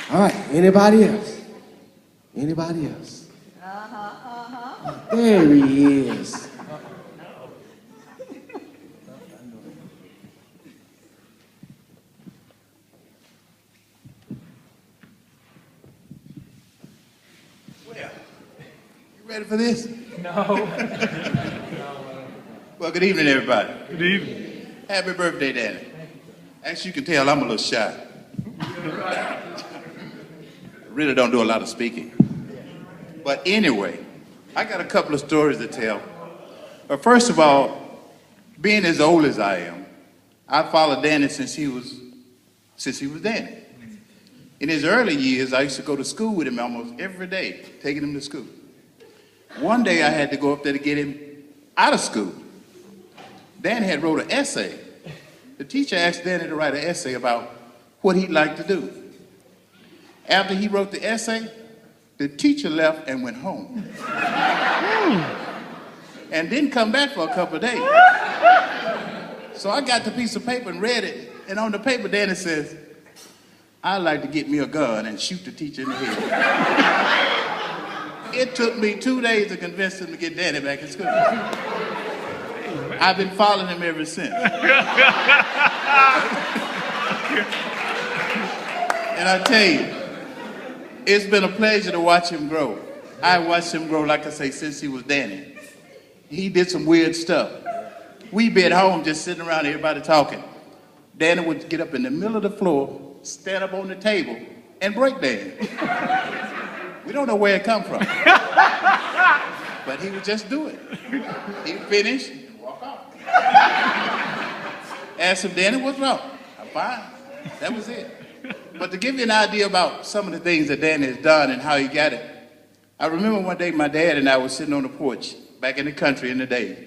All right, anybody else? Anybody else? There he is. Well, you ready for this? No. Well, good evening, everybody. Good evening. Happy birthday, Danny. As you can tell, I'm a little shy. Really don't do a lot of speaking. But anyway, I got a couple of stories to tell. But first of all, being as old as I am, I followed Danny since he was Danny. In his early years, I used to go to school with him almost every day, taking him to school. One day I had to go up there to get him out of school. Danny had wrote an essay. The teacher asked Danny to write an essay about what he'd like to do. After he wrote the essay, the teacher left and went home. And didn't come back for a couple of days. So I got the piece of paper and read it, and on the paper, Danny says, "I'd like to get me a gun and shoot the teacher in the head." It took me 2 days to convince him to get Danny back in school. I've been following him ever since. And I tell you, it's been a pleasure to watch him grow. I watched him grow, like I say, since he was Danny. He did some weird stuff. We'd be at home just sitting around, everybody talking. Danny would get up in the middle of the floor, stand up on the table, and break dance. We don't know where it come from. But he would just do it. He'd finish, walk off. Asked him, "Danny, what's wrong?" "I'm fine." That was it. But to give you an idea about some of the things that Danny has done and how he got it, I remember one day my dad and I were sitting on the porch back in the country in the day.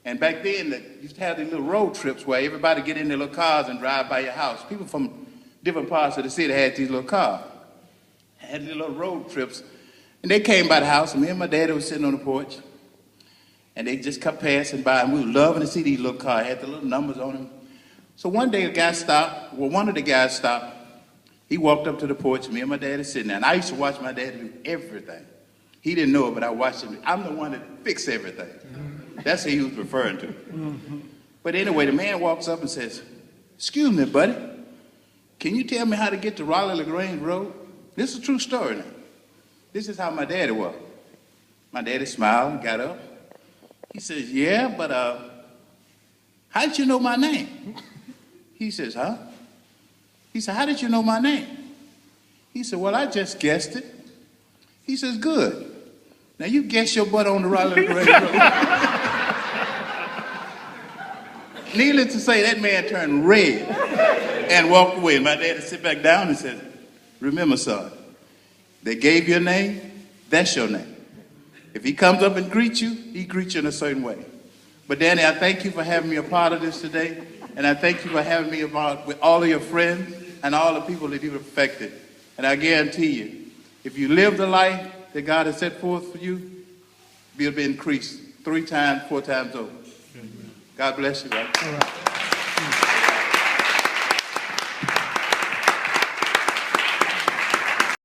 And back then, they used to have these little road trips where everybody get in their little cars and drive by your house. People from different parts of the city had these little cars. Had these little road trips. And they came by the house, and me and my daddy was sitting on the porch. And they just kept passing by, and we were loving to see these little cars. Had the little numbers on them. So one day a guy stopped. Well, one of the guys stopped. He walked up to the porch. Me and my daddy sitting there. And I used to watch my daddy do everything. He didn't know it, but I watched him. I'm the one that fixed everything. That's who he was referring to. But anyway, the man walks up and says, "Excuse me, buddy. Can you tell me how to get to Raleigh-LaGrange Road?" This is a true story now. This is how my daddy was. My daddy smiled and got up. He says, "Yeah, but how did you know my name?" He says, "Huh?" He said, "How did you know my name?" He said, "Well, I just guessed it." He says, "Good. Now you guess your butt on the Raleigh-LaGrange Road." Needless to say, that man turned red and walked away. My daddy sit back down and said, "Remember, son, they gave you a name, that's your name. If he comes up and greets you, he greets you in a certain way." But Danny, I thank you for having me a part of this today. And I thank you for having me about with all of your friends and all the people that you've affected. And I guarantee you, if you live the life that God has set forth for you, you'll be increased 3 times, 4 times over. God bless you, brother. All right.